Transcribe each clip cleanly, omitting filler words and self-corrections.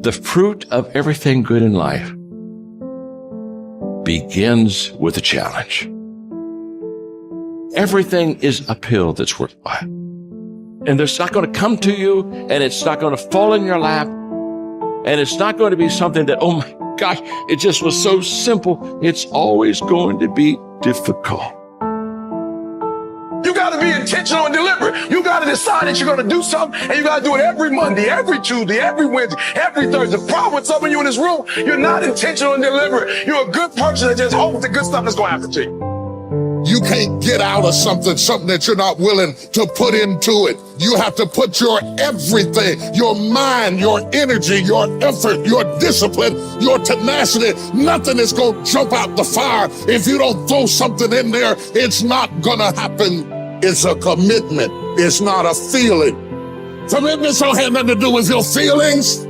The fruit of everything good in life begins with a challenge. Everything is uphill that's worthwhile. And it's not going to come to you, and it's not going to fall in your lap, and it's not going to be something that, oh my gosh, it just was so simple. It's always going to be difficult. You got to be intentional and deliberate. You got to decide that you're going to do something, and you got to do it every Monday, every Tuesday, every Wednesday, every Thursday. The problem with some of you in this room, you're not intentional and deliberate. You're a good person that just hopes the good stuff is going to happen to you. You can't get out of something that you're not willing to put into it. You have to put your everything, your mind, your energy, your effort, your discipline, your tenacity. Nothing is going to jump out the fire if you don't throw something in there. It's not going to happen. It's a commitment. It's not a feeling. Commitments don't have nothing to do with your feelings.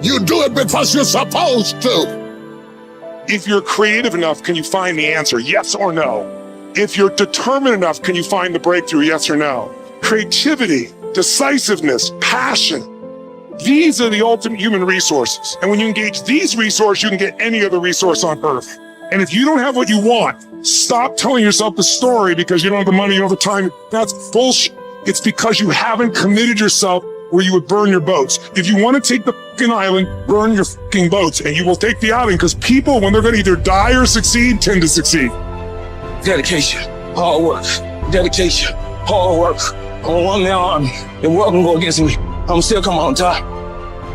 You do it because you're supposed to. If you're creative enough, can you find the answer? Yes or no? If you're determined enough, can you find the breakthrough? Yes or no? Creativity, decisiveness, passion. These are the ultimate human resources. And when you engage these resources, you can get any other resource on earth. And if you don't have what you want, stop telling yourself the story because you don't have the money or the time. That's bullshit. It's because you haven't committed yourself where you would burn your boats. If you want to take the fucking island, burn your fucking boats, and you will take the island, because people, when they're going to either die or succeed, tend to succeed. Dedication, hard work, dedication, hard work. On one now, the world can go against me. I'm still coming on top.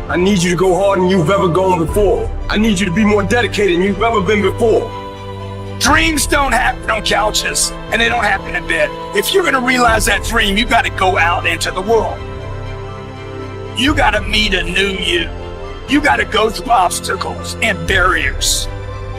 I need you to go harder than you've ever gone before. I need you to be more dedicated than you've ever been before. Dreams don't happen on couches, and they don't happen in bed. If you're gonna realize that dream, you gotta go out into the world. You gotta meet a new you. You gotta go through obstacles and barriers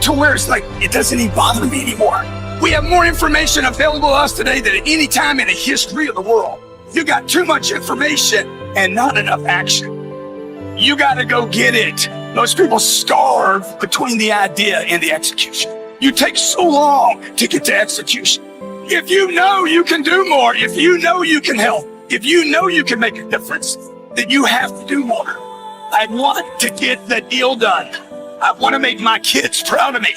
to where it's like, it doesn't even bother me anymore. We have more information available to us today than at any time in the history of the world. You got too much information and not enough action. You gotta go get it. Most people starve between the idea and the execution. You take so long to get to execution. If you know you can do more, if you know you can help, if you know you can make a difference, then you have to do more. I want to get the deal done. I want to make my kids proud of me.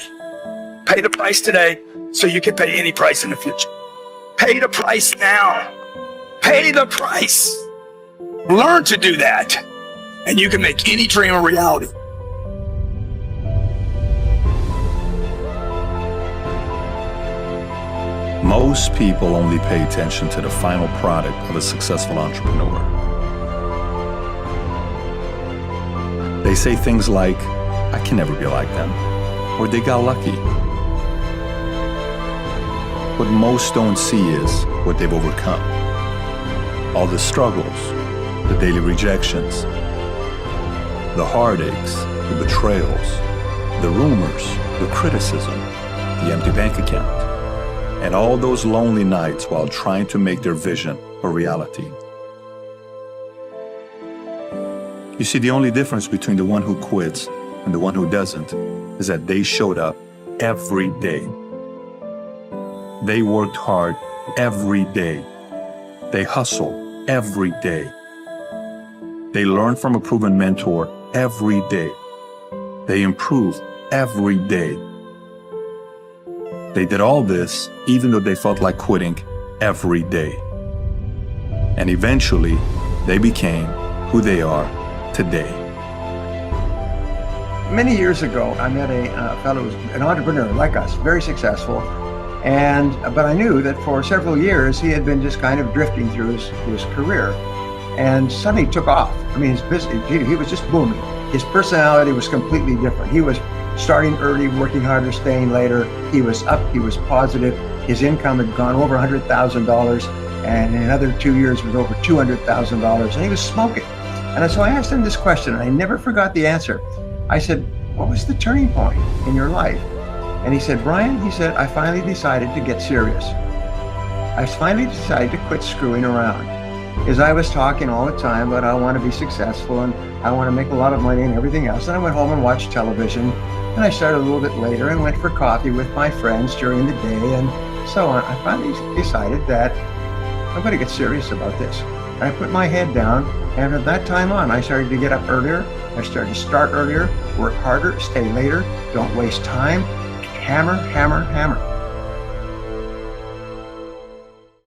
Pay the price today so you can pay any price in the future. Pay the price now. Pay the price. Learn to do that, and you can make any dream a reality. Most people only pay attention to the final product of a successful entrepreneur. They say things like, I can never be like them, or they got lucky. What most don't see is what they've overcome. All the struggles, the daily rejections, the heartaches, the betrayals, the rumors, the criticism, the empty bank account, and all those lonely nights while trying to make their vision a reality. You see, the only difference between the one who quits and the one who doesn't is that they showed up every day. They worked hard every day. They hustled every day. They learned from a proven mentor every day. They improved every day. They did all this even though they felt like quitting every day. And eventually, they became who they are today. Many years ago, I met a fellow who was an entrepreneur like us, very successful. But I knew that for several years, he had been just kind of drifting through his career. And suddenly took off. I mean, he was just booming. His personality was completely different. He was starting early, working harder, staying later. He was up, he was positive. His income had gone over $100,000, and in another 2 years was over $200,000, and he was smoking. And so I asked him this question, and I never forgot the answer. I said, what was the turning point in your life? And he said, Brian, he said, I finally decided to get serious. I finally decided to quit screwing around. Because I was talking all the time about I want to be successful and I want to make a lot of money and everything else. And I went home and watched television, and I started a little bit later and went for coffee with my friends during the day and so on. I finally decided that I'm going to get serious about this. And I put my head down, and from that time on, I started to get up earlier, I started to start earlier, work harder, stay later, don't waste time, hammer, hammer, hammer.